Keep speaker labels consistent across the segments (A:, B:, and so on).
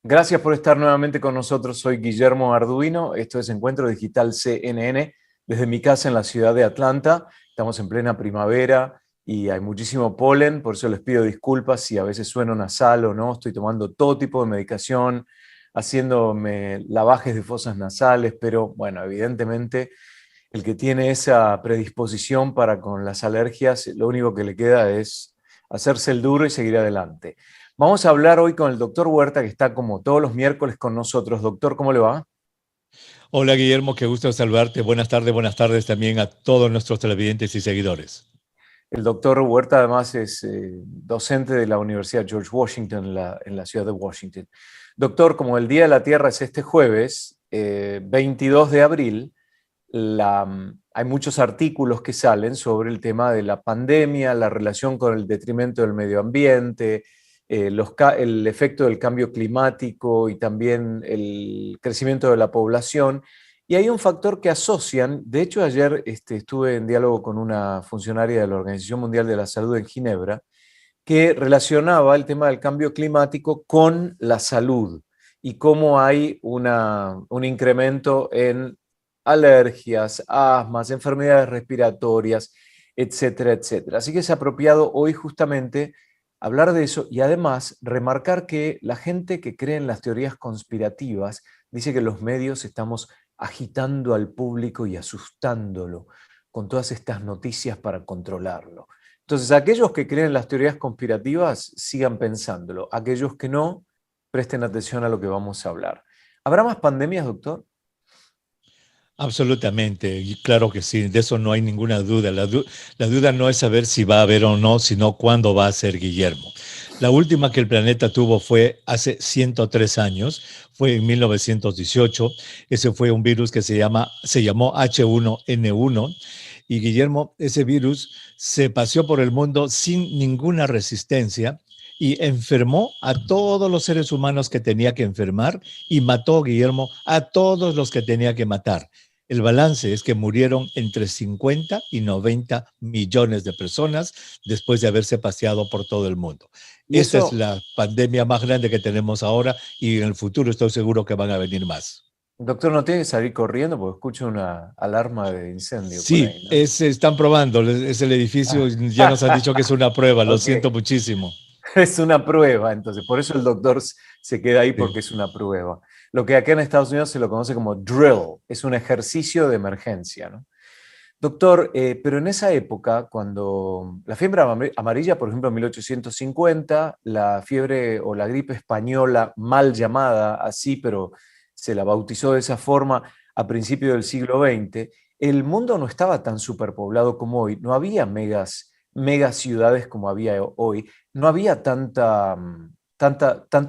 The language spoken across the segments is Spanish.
A: Gracias por estar nuevamente con nosotros. Soy Guillermo Arduino. Esto es Encuentro Digital CNN desde mi casa en la ciudad de Atlanta. Estamos en plena primavera y hay muchísimo polen, por eso les pido disculpas si a veces sueno nasal o no. Estoy tomando todo tipo de medicación, haciéndome lavajes de fosas nasales, pero bueno, evidentemente el que tiene esa predisposición para con las alergias, lo único que le queda es hacerse el duro y seguir adelante. Vamos a hablar hoy con el doctor Huerta, que está como todos los miércoles con nosotros. Doctor, ¿cómo le va?
B: Hola Guillermo, qué gusto saludarte. Buenas tardes también a todos nuestros televidentes y seguidores.
A: El doctor Huerta además es docente de la Universidad George Washington en la ciudad de Washington. Doctor, como el Día de la Tierra es este jueves, 22 de abril, hay muchos artículos que salen sobre el tema de la pandemia, la relación con el detrimento del medio ambiente, el efecto del cambio climático y también el crecimiento de la población. Y hay un factor que asocian, de hecho ayer estuve en diálogo con una funcionaria de la Organización Mundial de la Salud en Ginebra, que relacionaba el tema del cambio climático con la salud y cómo hay un incremento en alergias, asmas, enfermedades respiratorias, etcétera, etcétera. Así que es apropiado hoy justamente hablar de eso y además remarcar que la gente que cree en las teorías conspirativas dice que los medios estamos agitando al público y asustándolo con todas estas noticias para controlarlo. Entonces, aquellos que creen en las teorías conspirativas, sigan pensándolo. Aquellos que no, presten atención a lo que vamos a hablar. ¿Habrá más pandemias, doctor?
B: Absolutamente, y claro que sí, de eso no hay ninguna duda. La duda no es saber si va a haber o no, sino cuándo va a ser, Guillermo. La última que el planeta tuvo fue hace 103 años, fue en 1918. Ese fue un virus que se llamó H1N1. Y Guillermo, ese virus se paseó por el mundo sin ninguna resistencia y enfermó a todos los seres humanos que tenía que enfermar y mató, Guillermo, a todos los que tenía que matar. El balance es que murieron entre 50 y 90 millones de personas después de haberse paseado por todo el mundo.
A: Y
B: Esta es
A: eso,
B: la pandemia más grande que tenemos ahora y en el futuro estoy seguro que van a venir más.
A: doctor, no tiene que salir corriendo porque escucho una alarma de incendio por ahí,
B: Sí,
A: ¿no?
B: están probando, es el edificio, ya nos han
A: Ah,
B: dicho que es una prueba, lo
A: ok,
B: siento muchísimo.
A: es una prueba, entonces, por eso el doctor se queda ahí
B: Sí.
A: porque es una prueba. Lo que acá en Estados Unidos se lo conoce como drill, es un ejercicio de emergencia, ¿no? Doctor, pero en esa época, cuando la fiebre amarilla, por ejemplo, en 1850, la fiebre o la gripe española, mal llamada así, pero se la bautizó de esa forma a principios del siglo XX, el mundo no estaba tan superpoblado como hoy, no había megas ciudades como había hoy, no había tanto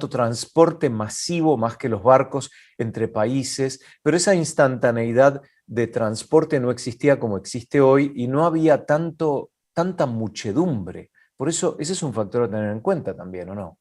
A: transporte masivo más que los barcos entre países, pero esa instantaneidad de transporte no existía como existe hoy y no había tanta muchedumbre. Por eso, ese es un factor a tener en cuenta también, ¿o no?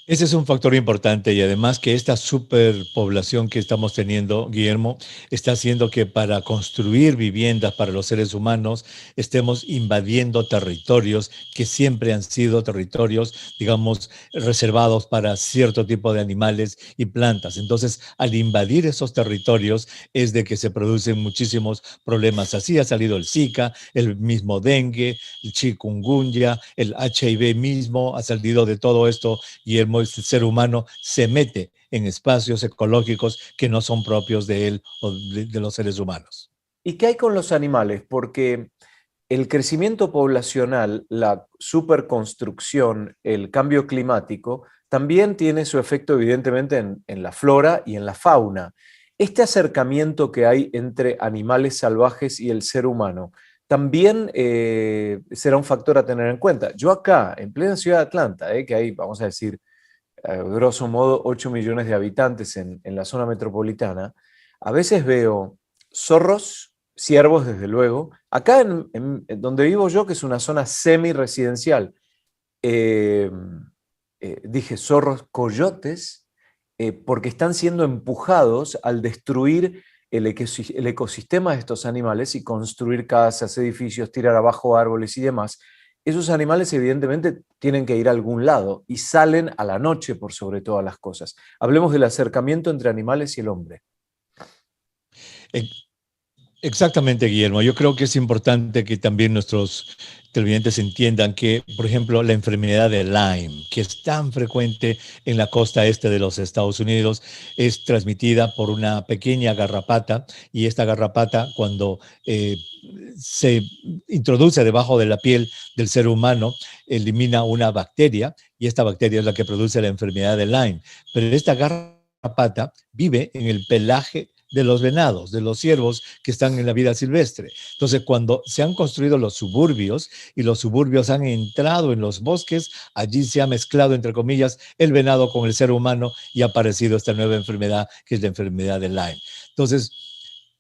B: Ese es un factor importante y además que esta superpoblación que estamos teniendo, Guillermo, está haciendo que para construir viviendas para los seres humanos estemos invadiendo territorios que siempre han sido territorios, digamos, reservados para cierto tipo de animales y plantas. Entonces, al invadir esos territorios es de que se producen muchísimos problemas. Así ha salido el Zika, el mismo dengue, el chikungunya, el HIV mismo, ha salido de todo esto y el ser humano se mete en espacios ecológicos que no son propios de él o de los seres humanos.
A: ¿Y qué hay con los animales? Porque el crecimiento poblacional, la superconstrucción, el cambio climático, también tiene su efecto evidentemente en la flora y en la fauna. Este acercamiento que hay entre animales salvajes y el ser humano también será un factor a tener en cuenta. Yo acá, en plena ciudad de Atlanta, que hay, vamos a decir, grosso modo 8 millones de habitantes en la zona metropolitana, a veces veo zorros, ciervos desde luego, acá en donde vivo yo, que es una zona semi-residencial, eh, dije zorros, coyotes, porque están siendo empujados al destruir el ecosistema de estos animales y construir casas, edificios, tirar abajo árboles y demás. esos animales evidentemente tienen que ir a algún lado y salen a la noche por sobre todas las cosas. Hablemos del acercamiento entre animales y el hombre.
B: Exactamente, Guillermo. Yo creo que es importante que también nuestros televidentes entiendan que, por ejemplo, la enfermedad de Lyme, que es tan frecuente en la costa este de los Estados Unidos, es transmitida por una pequeña garrapata y esta garrapata cuando se introduce debajo de la piel del ser humano, elimina una bacteria y esta bacteria es la que produce la enfermedad de Lyme. Pero esta garrapata vive en el pelaje de los venados, de los ciervos que están en la vida silvestre. Entonces, cuando se han construido los suburbios y los suburbios han entrado en los bosques, allí se ha mezclado, entre comillas, el venado con el ser humano y ha aparecido esta nueva enfermedad, que es la enfermedad de Lyme. Entonces,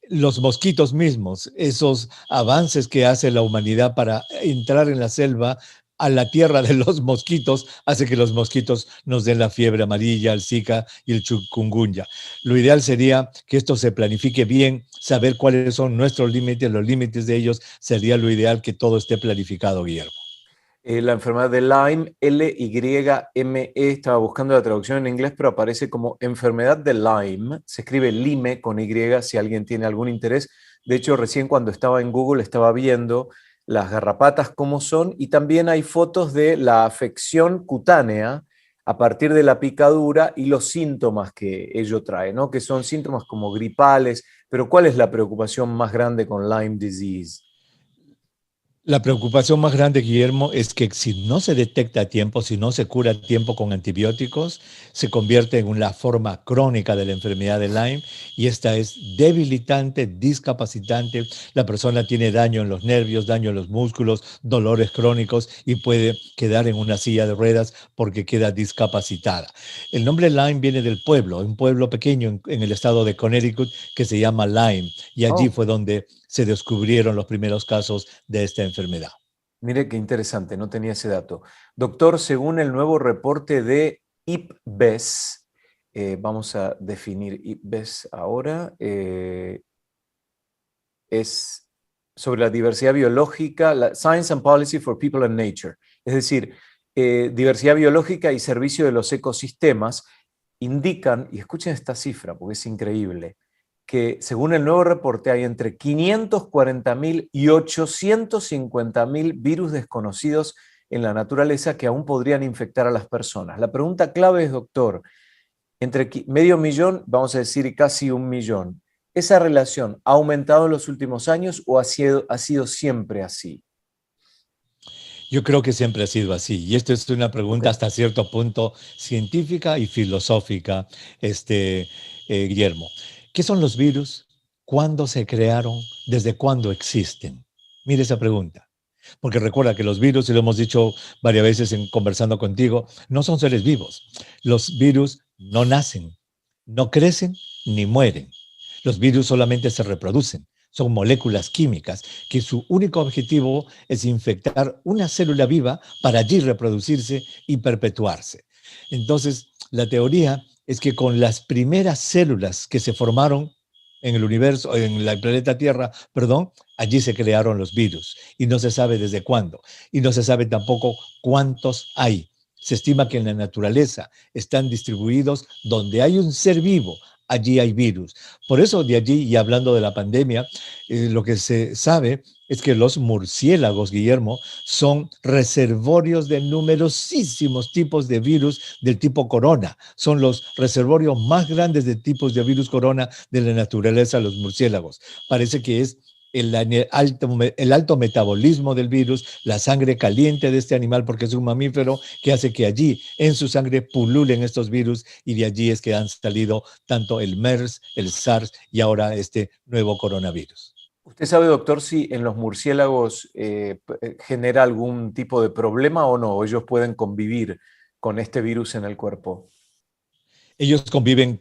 B: los mosquitos mismos, esos avances que hace la humanidad para entrar en la selva a la tierra de los mosquitos, hace que los mosquitos nos den la fiebre amarilla, el Zika y el chikungunya. Lo ideal sería que esto se planifique bien, saber cuáles son nuestros límites, los límites de ellos, sería lo ideal que todo esté planificado, Guillermo.
A: La enfermedad de Lyme, Lyme, estaba buscando la traducción en inglés, pero aparece como enfermedad de Lyme. Se escribe Lyme con Y, si alguien tiene algún interés. De hecho, recién cuando estaba en Google estaba viendo las garrapatas cómo son y también hay fotos de la afección cutánea a partir de la picadura y los síntomas que ello trae, ¿no? Que son síntomas como gripales, pero ¿cuál es la preocupación más grande con Lyme disease?
B: La preocupación más grande, Guillermo, es que si no se detecta a tiempo, si no se cura a tiempo con antibióticos, se convierte en una forma crónica de la enfermedad de Lyme y esta es debilitante, discapacitante. La persona tiene daño en los nervios, daño en los músculos, dolores crónicos y puede quedar en una silla de ruedas porque queda discapacitada. El nombre Lyme viene del pueblo, un pueblo pequeño en el estado de Connecticut que se llama Lyme y allí
A: Oh.
B: fue donde se descubrieron los primeros casos de esta enfermedad.
A: Mire qué interesante, no tenía ese dato. Doctor, según el nuevo reporte de IPBES, vamos a definir IPBES ahora, es sobre la diversidad biológica, la Science and Policy for People and Nature, es decir, diversidad biológica y servicio de los ecosistemas, indican, y escuchen esta cifra porque es increíble, que según el nuevo reporte hay entre 540.000 y 850.000 virus desconocidos en la naturaleza que aún podrían infectar a las personas. La pregunta clave es, doctor, entre medio millón, vamos a decir casi 1 millón, ¿esa relación ha aumentado en los últimos años o ha sido siempre así?
B: Yo creo que siempre ha sido así. Y esto es una pregunta
A: Okay.
B: hasta cierto punto científica y filosófica, Guillermo. ¿Qué son los virus? ¿Cuándo se crearon? ¿Desde cuándo existen? Mire esa pregunta. Porque recuerda que los virus, y lo hemos dicho varias veces conversando contigo, no son seres vivos. Los virus no nacen, no crecen ni mueren. Los virus solamente se reproducen. Son moléculas químicas que su único objetivo es infectar una célula viva para allí reproducirse y perpetuarse. Entonces, la teoría es que con las primeras células que se formaron en el universo, en el planeta Tierra, perdón, allí se crearon los virus y no se sabe desde cuándo y no se sabe tampoco cuántos hay. Se estima que en la naturaleza están distribuidos donde hay un ser vivo, allí hay virus. Por eso de allí, y hablando de la pandemia, lo que se sabe es que los murciélagos, Guillermo, son reservorios de numerosísimos tipos de virus del tipo corona. Son los reservorios más grandes de tipos de virus corona de la naturaleza, los murciélagos. Parece que es el alto metabolismo del virus, la sangre caliente de este animal, porque es un mamífero, que hace que allí en su sangre pululen estos virus y de allí es que han salido tanto el MERS, el SARS y ahora este nuevo coronavirus.
A: ¿Usted sabe, doctor, si en los murciélagos genera algún tipo de problema o no? ¿O ellos pueden convivir con este virus en el cuerpo?
B: Ellos conviven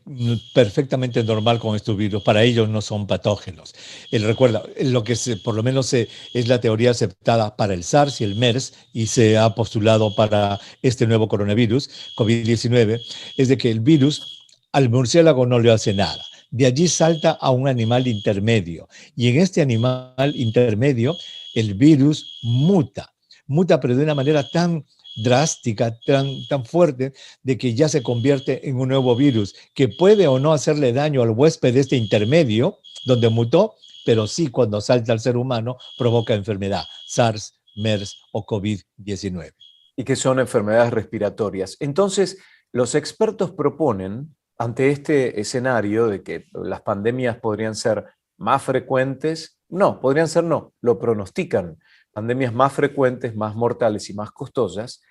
B: perfectamente normal con estos virus, para ellos no son patógenos. Recuerda, lo que por lo menos es la teoría aceptada para el SARS y el MERS y se ha postulado para este nuevo coronavirus, COVID-19, es de que el virus al murciélago no le hace nada. De allí salta a un animal intermedio y en este animal intermedio el virus muta. muta pero de una manera tan drástica, tan fuerte, de que ya se convierte en un nuevo virus que puede o no hacerle daño al huésped de este intermedio, donde mutó, pero sí cuando salta al ser humano provoca enfermedad, SARS, MERS o COVID-19.
A: Y que son enfermedades respiratorias. Entonces, los expertos proponen, ante este escenario de que las pandemias podrían ser más frecuentes, podrían ser no, lo pronostican, pandemias más frecuentes, más mortales y más costosas,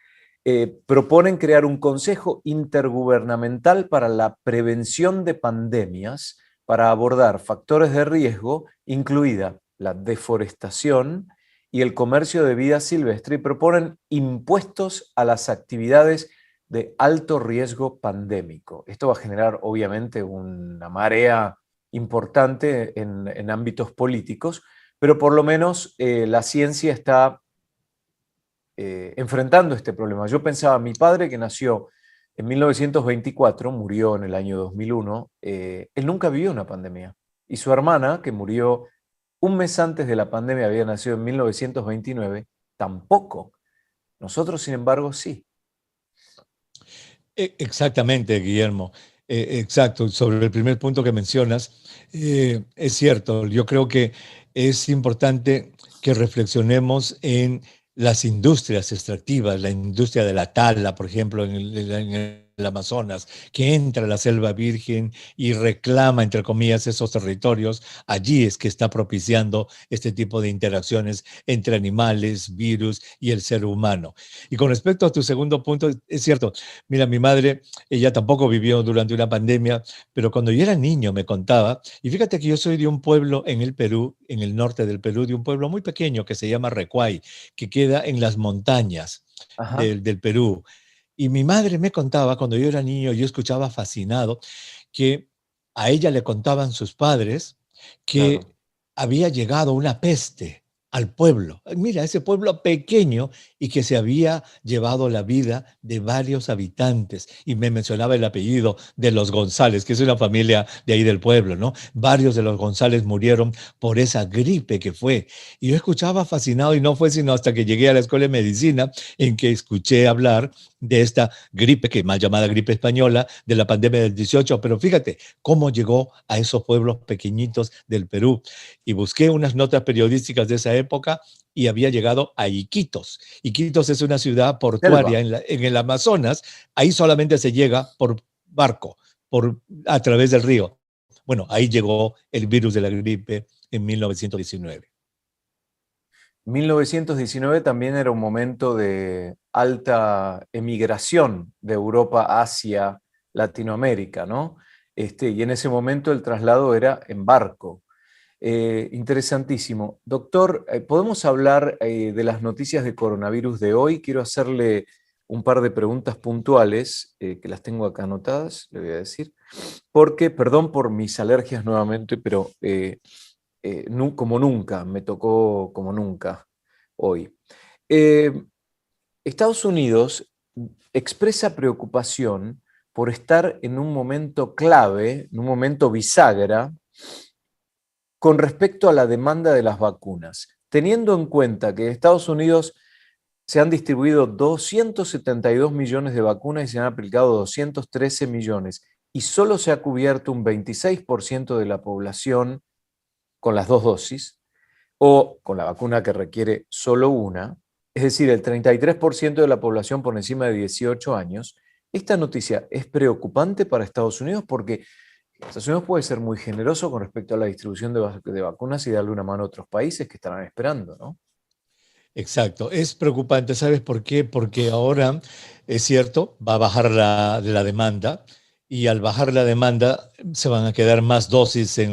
A: proponen crear un consejo intergubernamental para la prevención de pandemias para abordar factores de riesgo, incluida la deforestación y el comercio de vida silvestre, y proponen impuestos a las actividades de alto riesgo pandémico. Esto va a generar obviamente una marea importante en ámbitos políticos, pero por lo menos la ciencia está enfrentando este problema. Yo pensaba, mi padre que nació en 1924, murió en el año 2001, él nunca vivió una pandemia. Y su hermana, que murió un mes antes de la pandemia, había nacido en 1929, tampoco. Nosotros, sin embargo, sí.
B: Exactamente, Guillermo. Exacto. Sobre el primer punto que mencionas, es cierto. Yo creo que es importante que reflexionemos en las industrias extractivas, la industria de la tala, por ejemplo, en el Amazonas, que entra a la selva virgen y reclama, entre comillas, esos territorios. Allí es que está propiciando este tipo de interacciones entre animales, virus y el ser humano. Y con respecto a tu segundo punto, es cierto. Mira, mi madre, ella tampoco vivió durante una pandemia, pero cuando yo era niño me contaba, y fíjate que yo soy de un pueblo en el Perú, en el norte del Perú, de un pueblo muy pequeño que se llama Recuay, que queda en las montañas
A: Ajá,
B: del Perú. Y mi madre me contaba, cuando yo era niño, yo escuchaba fascinado, que a ella le contaban sus padres que
A: claro.
B: había llegado una peste al pueblo. Mira, ese pueblo pequeño y que se había llevado la vida de varios habitantes. Y me mencionaba el apellido de los González, que es una familia de ahí del pueblo, ¿no? Varios de los González murieron por esa gripe que fue. Y yo escuchaba fascinado y no fue sino hasta que llegué a la escuela de medicina en que escuché hablar de esta gripe, que mal llamada gripe española, de la pandemia del 18. Pero fíjate cómo llegó a esos pueblos pequeñitos del Perú. Y busqué unas notas periodísticas de esa época y había llegado a Iquitos. Iquitos es una ciudad portuaria
A: Selva.
B: en el Amazonas. Ahí solamente se llega por barco, a través del río. Bueno, ahí llegó el virus de la gripe en 1919.
A: 1919 también era un momento de alta emigración de Europa hacia Latinoamérica, ¿no? Y en ese momento el traslado era en barco. Interesantísimo. Doctor, ¿podemos hablar de las noticias de coronavirus de hoy? Quiero hacerle un par de preguntas puntuales, que las tengo acá anotadas, le voy a decir, porque, perdón por mis alergias nuevamente, pero como nunca, me tocó como nunca hoy. Eh, Estados Unidos expresa preocupación por estar en un momento clave, en un momento bisagra, con respecto a la demanda de las vacunas, teniendo en cuenta que en Estados Unidos se han distribuido 272 millones de vacunas y se han aplicado 213 millones, y solo se ha cubierto un 26% de la población con las dos dosis, o con la vacuna que requiere solo una, es decir, el 33% de la población por encima de 18 años. Esta noticia es preocupante para Estados Unidos porque Estados Unidos puede ser muy generoso con respecto a la distribución de vacunas y darle una mano a otros países que estarán esperando, ¿no?
B: Exacto, es preocupante, ¿sabes por qué? Porque ahora, es cierto, va a bajar la demanda y al bajar la demanda se van a quedar más dosis eh,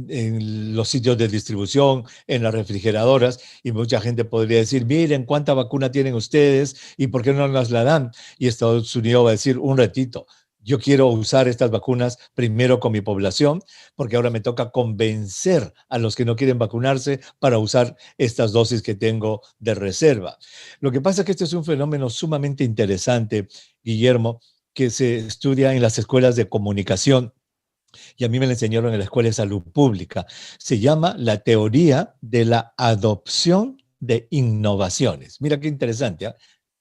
B: en los sitios de distribución, en las refrigeradoras y mucha gente podría decir, miren cuánta vacuna tienen ustedes y por qué no nos la dan. Y Estados Unidos va a decir, un ratito. Yo quiero usar estas vacunas primero con mi población porque ahora me toca convencer a los que no quieren vacunarse para usar estas dosis que tengo de reserva. Lo que pasa es que este es un fenómeno sumamente interesante, Guillermo, que se estudia en las escuelas de comunicación y a mí me la enseñaron en la Escuela de Salud Pública. Se llama la teoría de la adopción de innovaciones. Mira qué interesante, ¿eh?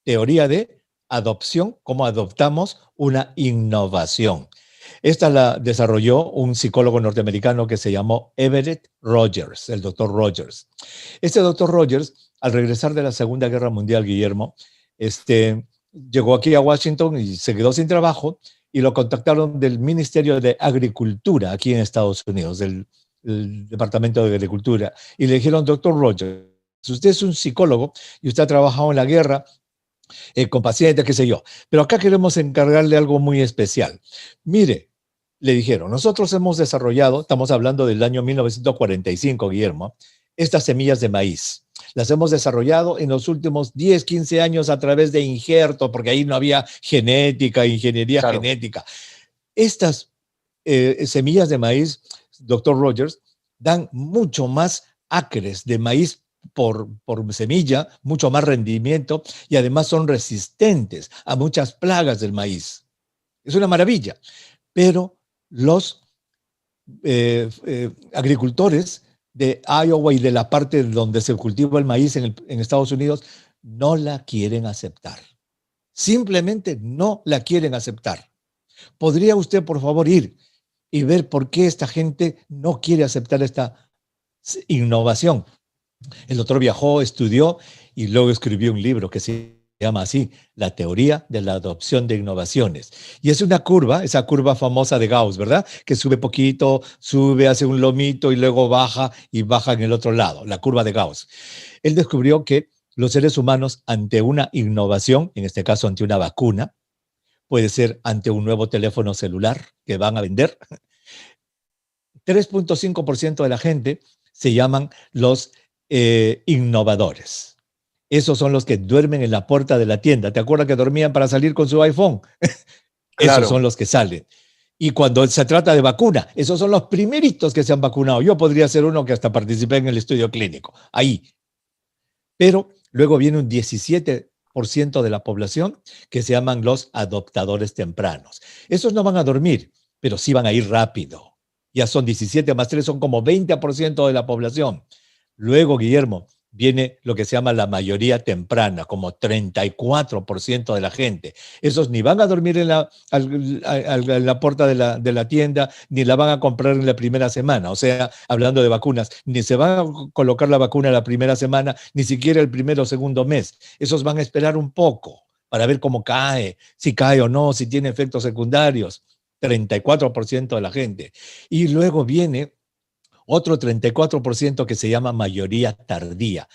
B: Teoría de adopción, cómo adoptamos una innovación. Esta la desarrolló un psicólogo norteamericano que se llamó Everett Rogers, el doctor Rogers. Este doctor Rogers, al regresar de la Segunda Guerra Mundial, Guillermo, llegó aquí a Washington y se quedó sin trabajo y lo contactaron del Ministerio de Agricultura aquí en Estados Unidos, el Departamento de Agricultura, y le dijeron, doctor Rogers, usted es un psicólogo y usted ha trabajado en la guerra con pacientes, qué sé yo, pero acá queremos encargarle algo muy especial. Mire, le dijeron, nosotros hemos desarrollado, estamos hablando del año 1945, Guillermo, estas semillas de maíz. Las hemos desarrollado en los últimos 10, 15 años a través de injerto, porque ahí no había genética, ingeniería
A: Claro.
B: genética. Estas semillas de maíz, doctor Rogers, dan mucho más acres de maíz por semilla, mucho más rendimiento y además son resistentes a muchas plagas del maíz. Es una maravilla. Pero los agricultores de Iowa y de la parte donde se cultiva el maíz en Estados Unidos no la quieren aceptar. Simplemente no la quieren aceptar. ¿Podría usted, por favor, ir y ver por qué esta gente no quiere aceptar esta innovación? El doctor viajó, estudió y luego escribió un libro que se llama así, La teoría de la adopción de innovaciones. Y es una curva, esa curva famosa de Gauss, ¿verdad? Que sube poquito, sube, hace un lomito y luego baja y baja en el otro lado, la curva de Gauss. Él descubrió que los seres humanos ante una innovación, en este caso ante una vacuna, puede ser ante un nuevo teléfono celular que van a vender, 3.5% de la gente se llaman los innovadores. Esos son los que duermen en la puerta de la tienda. ¿Te acuerdas que dormían para salir con su iPhone? Esos son
A: Claro.
B: los que salen. Y cuando se trata de vacuna, esos son los primeritos que se han vacunado. Yo podría ser uno que hasta participé en el estudio clínico. Ahí. Pero luego viene un 17% de la población que se llaman los adoptadores tempranos. Esos no van a dormir, pero sí van a ir rápido. Ya son 17 más 3, son como 20% de la población. Luego, Guillermo, viene lo que se llama la mayoría temprana, como 34% de la gente. Esos ni van a dormir en la puerta de la tienda, ni la van a comprar en la primera semana. O sea, hablando de vacunas, ni se van a colocar la vacuna la primera semana, ni siquiera el primero o segundo mes. Esos van a esperar un poco para ver cómo cae, si cae o no, si tiene efectos secundarios. 34% de la gente. Y luego viene otro 34% que se llama mayoría tardía.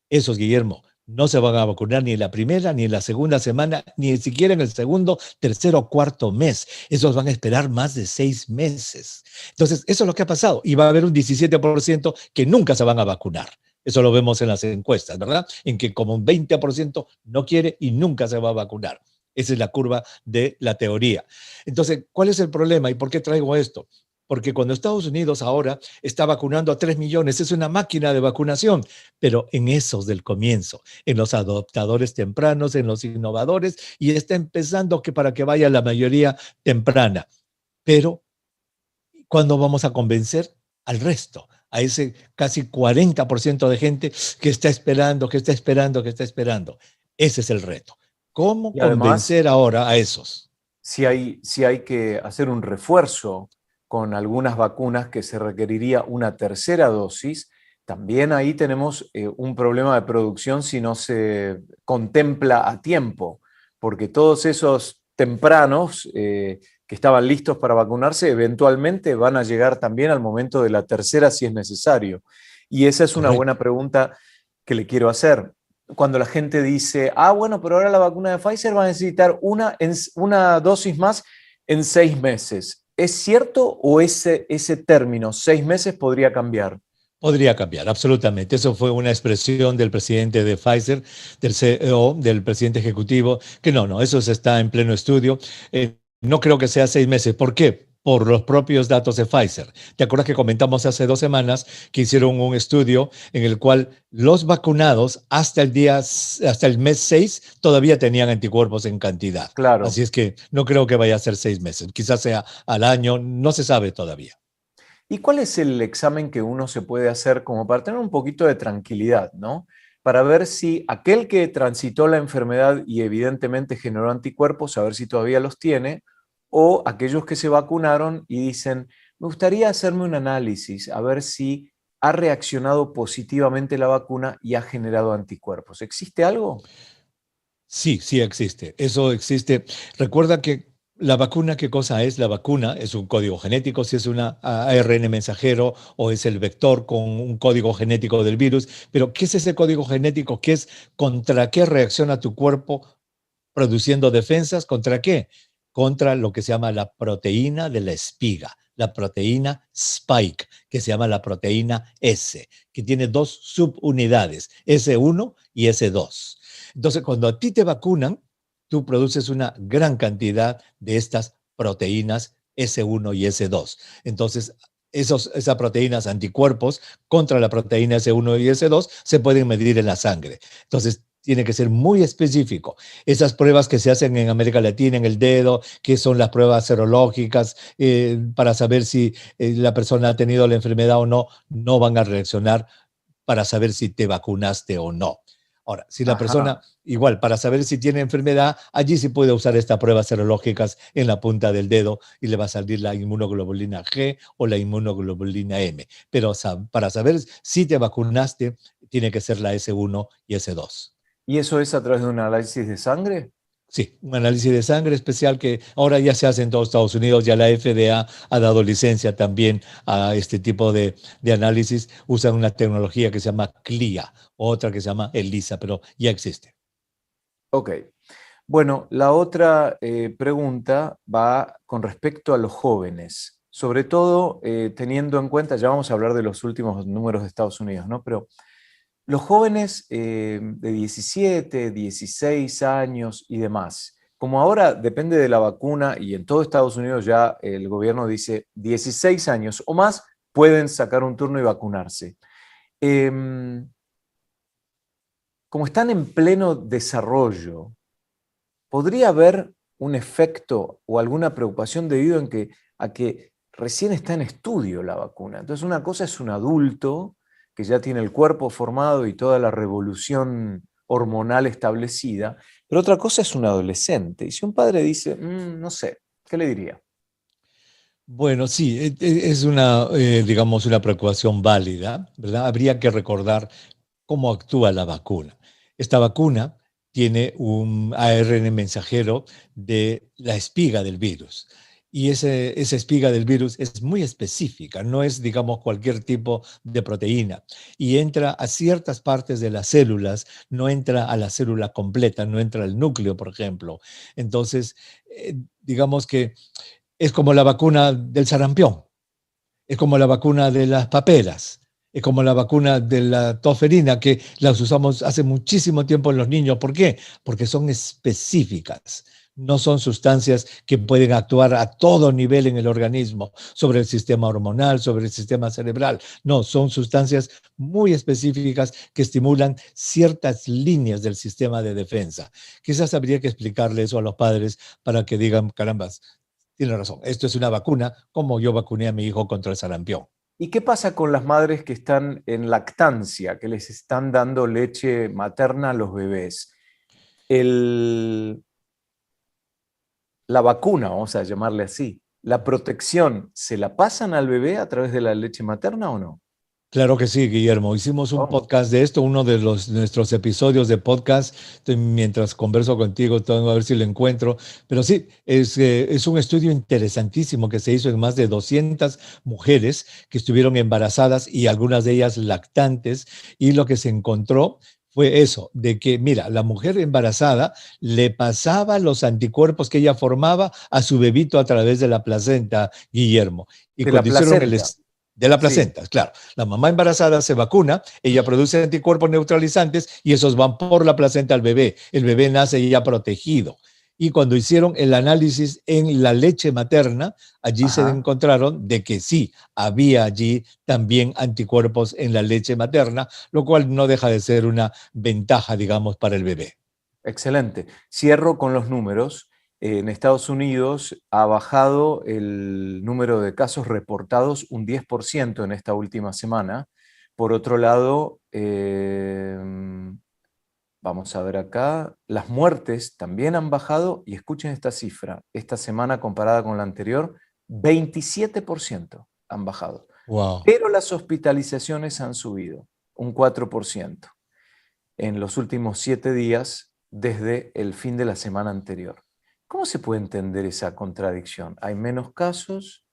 B: Esos, Guillermo, no se van a vacunar ni en la primera, ni en la segunda semana, ni siquiera en el segundo, tercero o cuarto mes. Esos van a esperar más de 6 meses. Entonces, eso es lo que ha pasado. Y va a haber un 17% que nunca se van a vacunar. Eso lo vemos en las encuestas, ¿verdad? En que como un 20% no quiere y nunca se va a vacunar. Esa es la curva de la teoría. Entonces, ¿cuál es el problema y por qué traigo esto? Porque cuando Estados Unidos ahora está vacunando a 3 millones, es una máquina de vacunación, pero en esos del comienzo, en los adoptadores tempranos, en los innovadores, y está empezando que para que vaya la mayoría temprana. Pero, ¿cuándo vamos a convencer al resto? A ese casi 40% de gente que está esperando, que está esperando, que está esperando. Ese es el reto. ¿Cómo
A: Y además,
B: convencer ahora a esos?
A: si hay que hacer un refuerzo con algunas vacunas que se requeriría una tercera dosis, también ahí tenemos un problema de producción si no se contempla a tiempo, porque todos esos tempranos que estaban listos para vacunarse eventualmente van a llegar también al momento de la tercera si es necesario. Y esa es una buena
B: Correcto.
A: pregunta que le quiero hacer. Cuando la gente dice, bueno, pero ahora la vacuna de Pfizer va a necesitar una dosis más en 6 meses. ¿Es cierto o ese término, 6 meses, podría cambiar?
B: Podría cambiar, absolutamente. Eso fue una expresión del presidente de Pfizer, del CEO, del presidente ejecutivo, que no, eso se está en pleno estudio. No creo que sea 6 meses. ¿Por qué? Por los propios datos de Pfizer. ¿Te acuerdas que comentamos hace 2 semanas que hicieron un estudio en el cual los vacunados hasta el mes 6 todavía tenían anticuerpos en cantidad? Así
A: Claro.
B: es que no creo que vaya a ser 6 meses. Quizás sea al año, no se sabe todavía.
A: ¿Y cuál es el examen que uno se puede hacer como para tener un poquito de tranquilidad, ¿no? para ver si aquel que transitó la enfermedad y evidentemente generó anticuerpos, a ver si todavía los tiene, o aquellos que se vacunaron y dicen, me gustaría hacerme un análisis, a ver si ha reaccionado positivamente la vacuna y ha generado anticuerpos. ¿Existe algo?
B: Sí, sí existe. Eso existe. Recuerda que la vacuna, ¿qué cosa es? La vacuna es un código genético, si es una ARN mensajero o es el vector con un código genético del virus. Pero, ¿qué es ese código genético? ¿Qué es contra qué reacciona tu cuerpo produciendo defensas? ¿Contra qué? Contra lo que se llama la proteína de la espiga, la proteína Spike, que se llama la proteína S, que tiene dos subunidades, S1 y S2. Entonces, cuando a ti te vacunan, tú produces una gran cantidad de estas proteínas S1 y S2. Entonces, esas proteínas anticuerpos contra la proteína S1 y S2 se pueden medir en la sangre. Entonces, tiene que ser muy específico. Esas pruebas que se hacen en América Latina, en el dedo, que son las pruebas serológicas para saber si la persona ha tenido la enfermedad o no, no van a reaccionar para saber si te vacunaste o no. Ahora, si la
A: Ajá.
B: persona, igual, para saber si tiene enfermedad, allí sí puede usar estas pruebas serológicas en la punta del dedo y le va a salir la inmunoglobulina G o la inmunoglobulina M. Pero para saber si te vacunaste, tiene que ser la S1 y S2.
A: ¿Y eso es a través de un análisis de sangre?
B: Sí, un análisis de sangre especial que ahora ya se hace en todos Estados Unidos, ya la FDA ha dado licencia también a este tipo de análisis. Usan una tecnología que se llama CLIA, otra que se llama ELISA, pero ya existe.
A: Ok. Bueno, la otra pregunta va con respecto a los jóvenes, sobre todo teniendo en cuenta, ya vamos a hablar de los últimos números de Estados Unidos, ¿no? Pero los jóvenes de 17, 16 años y demás, como ahora depende de la vacuna y en todo Estados Unidos ya el gobierno dice 16 años o más pueden sacar un turno y vacunarse. Em, como están en pleno desarrollo, ¿podría haber un efecto o alguna preocupación debido a que recién está en estudio la vacuna? Entonces, una cosa es un adulto que ya tiene el cuerpo formado y toda la revolución hormonal establecida, pero otra cosa es un adolescente. Y si un padre dice, no sé, ¿qué le diría?
B: Bueno, sí, es una, digamos, una preocupación válida, ¿verdad? Habría que recordar cómo actúa la vacuna. Esta vacuna tiene un ARN mensajero de la espiga del virus. Y esa espiga del virus es muy específica, no es, digamos, cualquier tipo de proteína. Y entra a ciertas partes de las células, no entra a la célula completa, no entra al núcleo, por ejemplo. Entonces, digamos que es como la vacuna del sarampión, es como la vacuna de las paperas, es como la vacuna de la toferina, que las usamos hace muchísimo tiempo en los niños. ¿Por qué? Porque son específicas. No son sustancias que pueden actuar a todo nivel en el organismo, sobre el sistema hormonal, sobre el sistema cerebral. No, son sustancias muy específicas que estimulan ciertas líneas del sistema de defensa. Quizás habría que explicarle eso a los padres para que digan, carambas, tiene razón, esto es una vacuna, como yo vacuné a mi hijo contra el sarampión.
A: ¿Y qué pasa con las madres que están en lactancia, que les están dando leche materna a los bebés? El, la vacuna, vamos a llamarle así, la protección, ¿se la pasan al bebé a través de la leche materna o no?
B: Claro que sí, Guillermo. Hicimos un
A: Oh,
B: podcast de esto, uno de nuestros episodios de podcast. Mientras converso contigo, tengo a ver si lo encuentro. Pero sí, es un estudio interesantísimo que se hizo en más de 200 mujeres que estuvieron embarazadas y algunas de ellas lactantes. Y lo que se encontró fue eso, de que, mira, la mujer embarazada le pasaba los anticuerpos que ella formaba a su bebito a través de la placenta, Guillermo. Y
A: de la
B: cuando hicieron
A: placenta,
B: de la
A: sí.
B: placenta, claro. La mamá embarazada se vacuna, ella produce anticuerpos neutralizantes y esos van por la placenta al bebé. El bebé nace ya protegido. Y cuando hicieron el análisis en la leche materna, allí se
A: Ajá,
B: encontraron de que sí, había allí también anticuerpos en la leche materna, lo cual no deja de ser una ventaja, digamos, para el bebé.
A: excelente. Cierro con los números. En Estados Unidos ha bajado el número de casos reportados un 10% en esta última semana, Por otro lado, vamos a ver acá, las muertes también han bajado y escuchen esta cifra, esta semana comparada con la anterior, 27% han bajado.
B: Wow.
A: Pero las hospitalizaciones han subido un 4% en los últimos 7 días desde el fin de la semana anterior. ¿Cómo se puede entender esa contradicción? Hay menos casos,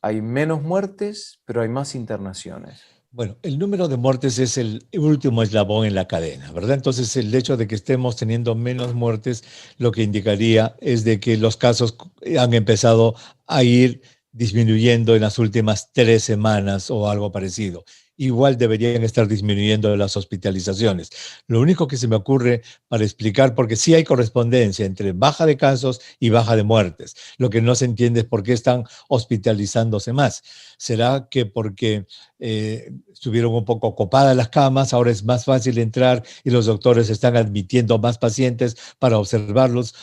A: hay menos muertes, pero hay más internaciones.
B: Bueno, el número de muertes es el último eslabón en la cadena, ¿verdad? Entonces, el hecho de que estemos teniendo menos muertes, lo que indicaría es de que los casos han empezado a ir disminuyendo en las últimas 3 semanas o algo parecido. Igual deberían estar disminuyendo las hospitalizaciones. Lo único que se me ocurre para explicar, porque sí hay correspondencia entre baja de casos y baja de muertes. Lo que no se entiende es por qué están hospitalizándose más. ¿Será que porque estuvieron un poco copadas las camas, ahora es más fácil entrar y los doctores están admitiendo más pacientes para observarlos?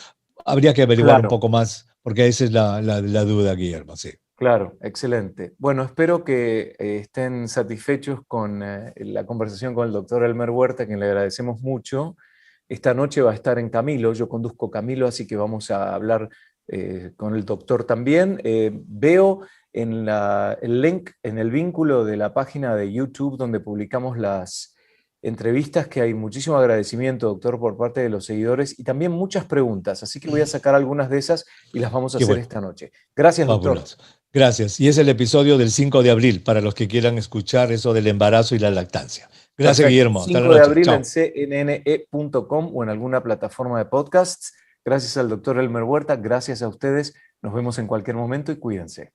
B: Habría que averiguar un
A: Claro,
B: poco más, porque esa es la duda, Guillermo, sí.
A: claro, excelente. Bueno, espero que estén satisfechos con la conversación con el doctor Elmer Huerta, a quien le agradecemos mucho. Esta noche va a estar en Camilo, yo conduzco Camilo, así que vamos a hablar con el doctor también. Veo en el link, en el vínculo de la página de YouTube donde publicamos las entrevistas, que hay muchísimo agradecimiento, doctor, por parte de los seguidores y también muchas preguntas, así que voy a sacar algunas de esas y las vamos a
B: Qué
A: hacer
B: bueno,
A: esta noche. Gracias, doctor.
B: fabuloso. Gracias. Y es el episodio del 5 de abril para los que quieran escuchar eso del embarazo y la lactancia. Gracias,
A: Perfecto.
B: Guillermo. Hasta la
A: 5 de
B: noche.
A: abril en
B: Chao.
A: cnne.com o en alguna plataforma de podcasts. Gracias al doctor Elmer Huerta, gracias a ustedes. Nos vemos en cualquier momento y cuídense.